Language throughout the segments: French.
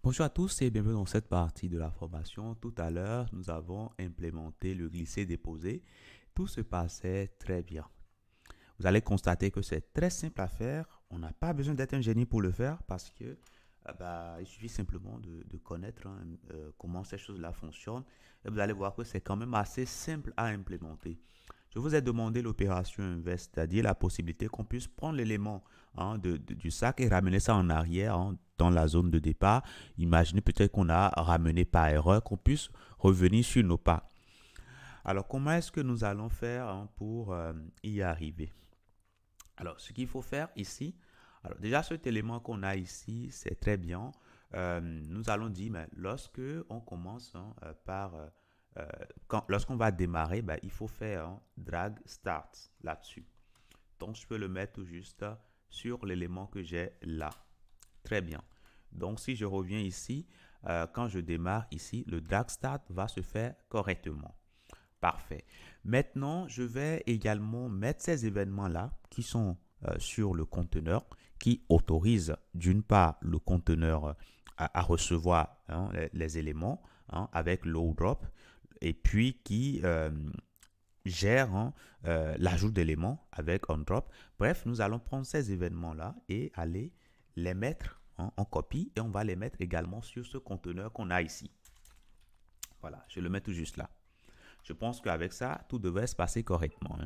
Bonjour à tous et bienvenue dans cette partie de la formation. Tout à l'heure, nous avons implémenté le glisser-déposer. Tout se passait très bien. Vous allez constater que c'est très simple à faire. On n'a pas besoin d'être un génie pour le faire parce que il suffit simplement de connaître comment ces choses-là fonctionnent. Et vous allez voir que c'est quand même assez simple à implémenter. Je vous ai demandé l'opération inverse, c'est-à-dire la possibilité qu'on puisse prendre l'élément du sac et ramener ça en arrière dans la zone de départ. Imaginez peut-être qu'on a ramené par erreur, qu'on puisse revenir sur nos pas. Alors, comment est-ce que nous allons faire pour y arriver? Alors, ce qu'il faut faire ici, alors déjà cet élément qu'on a ici, c'est très bien. Nous allons dire, mais lorsque on commence euh, lorsqu'on va démarrer, il faut faire un drag start là-dessus. Donc, je peux le mettre tout juste sur l'élément que j'ai là. Très bien. Donc, si je reviens ici, quand je démarre ici, le drag start va se faire correctement. Parfait. Maintenant, je vais également mettre ces événements-là qui sont sur le conteneur, qui autorisent d'une part le conteneur à recevoir les éléments avec load drop et puis qui gère l'ajout d'éléments avec on drop. Bref, nous allons prendre ces événements-là et aller les mettre en copie et on va les mettre également sur ce conteneur qu'on a ici. Voilà, je le mets tout juste là. Je pense qu'avec ça, tout devrait se passer correctement.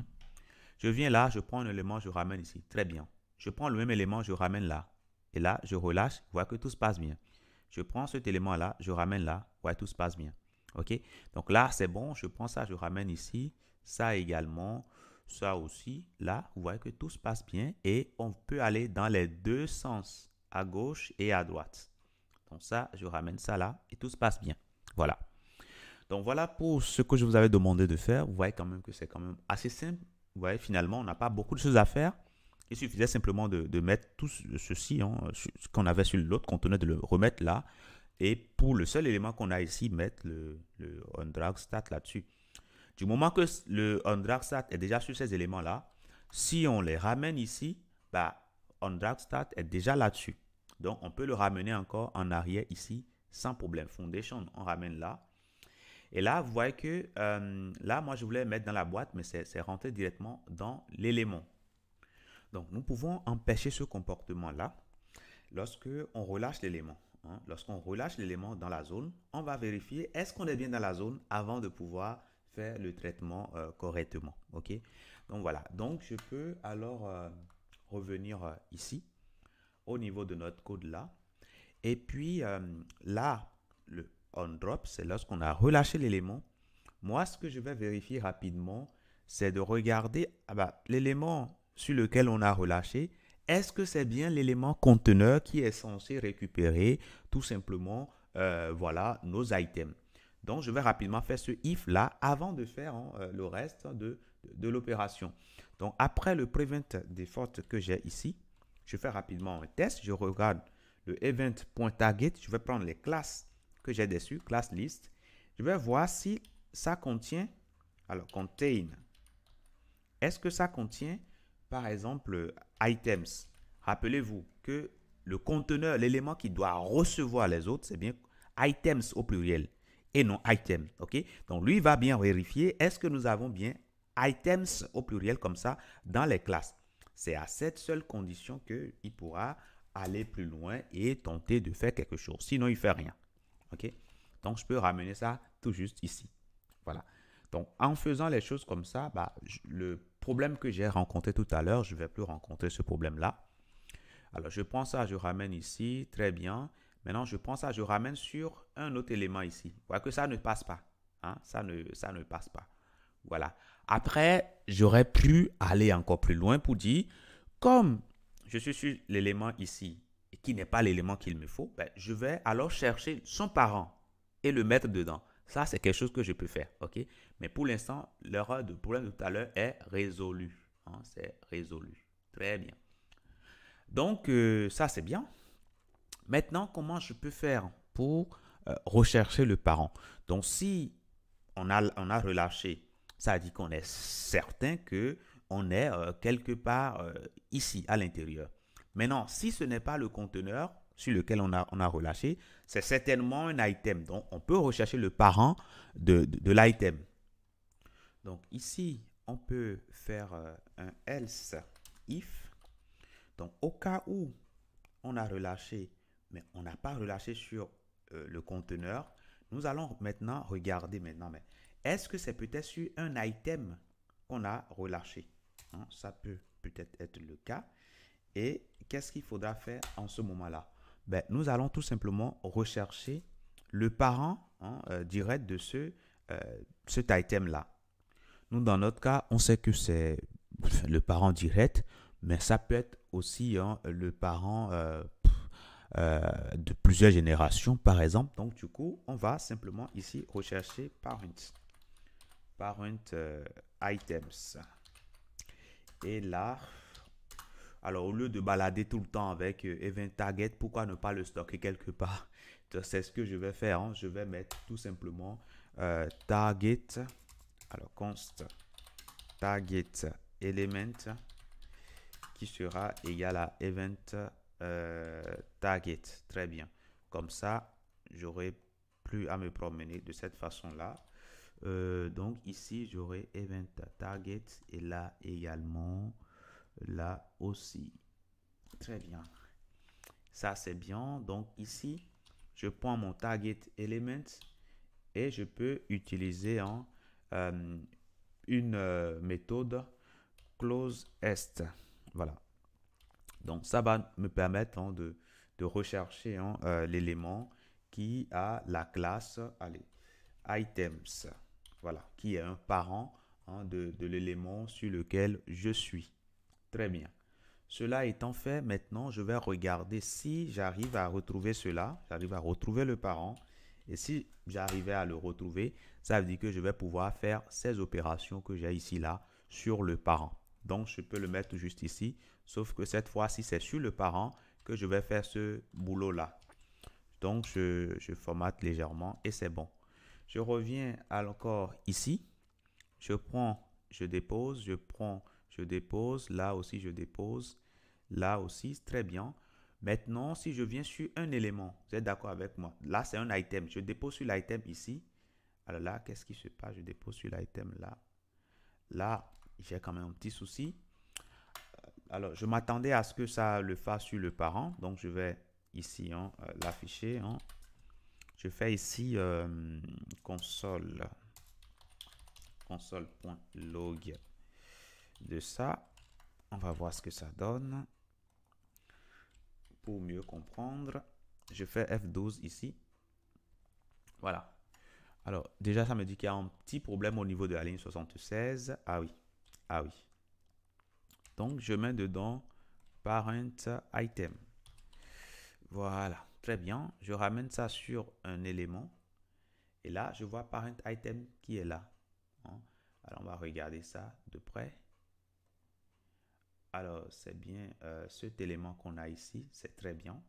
Je viens là, je prends un élément, je ramène ici. Très bien. Je prends le même élément, je ramène là. Et là, je relâche, je vois que tout se passe bien. Je prends cet élément-là, je ramène là, ouais, tout se passe bien. OK? Donc là, c'est bon, je prends ça, je ramène ici, ça également, ça aussi. Là, vous voyez que tout se passe bien et on peut aller dans les deux sens, à gauche et à droite. Donc ça, je ramène ça là et tout se passe bien. Voilà. Donc voilà pour ce que je vous avais demandé de faire. Vous voyez quand même que c'est quand même assez simple. Vous voyez, finalement, on n'a pas beaucoup de choses à faire. Il suffisait simplement de mettre tout ceci, ce qu'on avait sur l'autre conteneur, de le remettre là. Et pour le seul élément qu'on a ici, mettre le onDragStat là-dessus. Du moment que le onDragStat est déjà sur ces éléments-là, si on les ramène ici, onDragStat est déjà là-dessus. Donc, on peut le ramener encore en arrière ici sans problème. Foundation, on ramène là. Et là, vous voyez que là, moi, je voulais mettre dans la boîte, mais c'est rentré directement dans l'élément. Donc, nous pouvons empêcher ce comportement-là lorsque on relâche l'élément. Lorsqu'on relâche l'élément dans la zone, on va vérifier est-ce qu'on est bien dans la zone avant de pouvoir faire le traitement correctement. OK? Donc, voilà. Donc, je peux alors revenir ici, au niveau de notre code là. Et puis, là, le on drop, c'est lorsqu'on a relâché l'élément. Moi, ce que je vais vérifier rapidement, c'est de regarder l'élément sur lequel on a relâché. Est-ce que c'est bien l'élément conteneur qui est censé récupérer tout simplement voilà, nos items. Donc, je vais rapidement faire ce if là avant de faire le reste de l'opération. Donc, après le prevent default que j'ai ici, je fais rapidement un test. Je regarde le event.target. Je vais prendre les classes que j'ai dessus, class list. Je vais voir si ça contient, alors contain, est-ce que ça contient par exemple items. Rappelez-vous que le conteneur, l'élément qui doit recevoir les autres, c'est bien items au pluriel et non item. OK? Donc lui va bien vérifier est-ce que nous avons bien items au pluriel comme ça dans les classes. C'est à cette seule condition qu'il pourra aller plus loin et tenter de faire quelque chose. Sinon, il ne fait rien. OK? Donc, je peux ramener ça tout juste ici. Voilà. Donc, en faisant les choses comme ça, le problème que j'ai rencontré tout à l'heure, je ne vais plus rencontrer ce problème-là. Alors, je prends ça, je ramène ici. Très bien. Maintenant, je prends ça, je ramène sur un autre élément ici. Vous voyez que ça ne passe pas. Ça ne passe pas. Voilà. Après, j'aurais pu aller encore plus loin pour dire, comme je suis sur l'élément ici et qui n'est pas l'élément qu'il me faut, je vais alors chercher son parent et le mettre dedans. Ça, c'est quelque chose que je peux faire. OK? Mais pour l'instant, l'erreur de problème de tout à l'heure est résolue. C'est résolu. Très bien. Donc, ça, c'est bien. Maintenant, comment je peux faire pour rechercher le parent? Donc, si on a relâché, ça dit qu'on est certain que on est quelque part ici, à l'intérieur. Maintenant, si ce n'est pas le conteneur, sur lequel on a relâché, c'est certainement un item. Donc, on peut rechercher le parent de l'item. Donc, ici, on peut faire un else if. Donc, au cas où on a relâché, mais on n'a pas relâché sur le conteneur, nous allons maintenant regarder maintenant. Mais est-ce que c'est peut-être sur un item qu'on a relâché? Hein, ça peut peut-être être le cas. Et qu'est-ce qu'il faudra faire en ce moment-là? Ben, nous allons tout simplement rechercher le parent direct de cet item-là. Nous, dans notre cas, on sait que c'est le parent direct, mais ça peut être aussi le parent de plusieurs générations, par exemple. Donc, du coup, on va simplement ici rechercher parent items. Et là, alors au lieu de balader tout le temps avec event target, pourquoi ne pas le stocker quelque part? C'est ce que je vais faire. Hein. Je vais mettre tout simplement target. Alors const target element qui sera égal à event target. Très bien. Comme ça, j'aurai plus à me promener de cette façon-là. Donc ici, j'aurai event target et là également, là aussi. Très bien. Ça, c'est bien. Donc ici, je prends mon target element et je peux utiliser une méthode closeEst. Voilà. Donc, ça va me permettre de rechercher l'élément qui a la classe items. Voilà, qui est un parent de l'élément sur lequel je suis. Très bien. Cela étant fait, maintenant, je vais regarder si j'arrive à retrouver cela. J'arrive à retrouver le parent. Et si j'arrivais à le retrouver, ça veut dire que je vais pouvoir faire ces opérations que j'ai ici, là, sur le parent. Donc, je peux le mettre juste ici. Sauf que cette fois-ci, c'est sur le parent que je vais faire ce boulot-là. Donc, je formate légèrement et c'est bon. Je reviens encore ici. Je prends, je dépose, je prends, je dépose. Là aussi, je dépose. Là aussi, très bien. Maintenant, si je viens sur un élément, vous êtes d'accord avec moi? Là, c'est un item. Je dépose sur l'item ici. Alors là, qu'est-ce qui se passe? Je dépose sur l'item là. Là, j'ai quand même un petit souci. Alors, je m'attendais à ce que ça le fasse sur le parent. Donc, je vais ici l'afficher. Je fais ici console.log de ça. On va voir ce que ça donne. Pour mieux comprendre, je fais F12 ici. Voilà. Alors, déjà, ça me dit qu'il y a un petit problème au niveau de la ligne 76. Ah oui. Ah oui. Donc, je mets dedans parent item. Voilà. Très bien. Je ramène ça sur un élément. Et là, je vois parent item qui est là. Alors, on va regarder ça de près. Alors, c'est bien cet élément qu'on a ici. C'est très bien.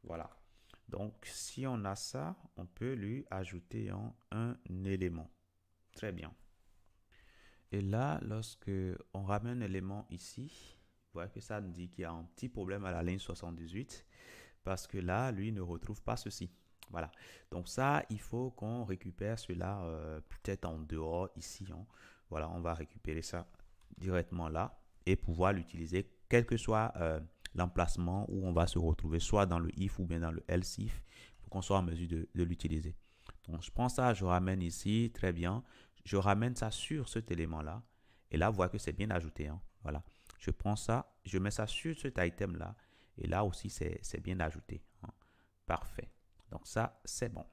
Voilà. Donc, si on a ça, on peut lui ajouter un élément. Très bien. Et là, lorsque on ramène un élément ici, vous voyez que ça nous dit qu'il y a un petit problème à la ligne 78 parce que là, lui ne retrouve pas ceci. Voilà. Donc ça, il faut qu'on récupère cela peut-être en dehors ici. Voilà, on va récupérer ça directement là et pouvoir l'utiliser quel que soit l'emplacement où on va se retrouver, soit dans le if ou bien dans le else if, pour qu'on soit en mesure de l'utiliser. Donc, je prends ça, je ramène ici, très bien. Je ramène ça sur cet élément-là. Et là, vous voyez que c'est bien ajouté. Voilà. Je prends ça, je mets ça sur cet item-là. Et là aussi, c'est bien ajouté. Parfait. Donc, ça, c'est bon.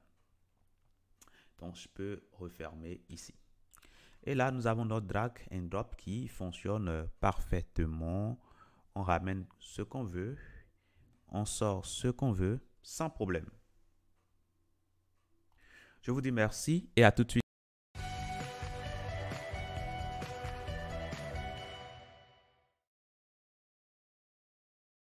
Donc, je peux refermer ici. Et là, nous avons notre drag and drop qui fonctionne parfaitement. On ramène ce qu'on veut. On sort ce qu'on veut sans problème. Je vous dis merci et à tout de suite.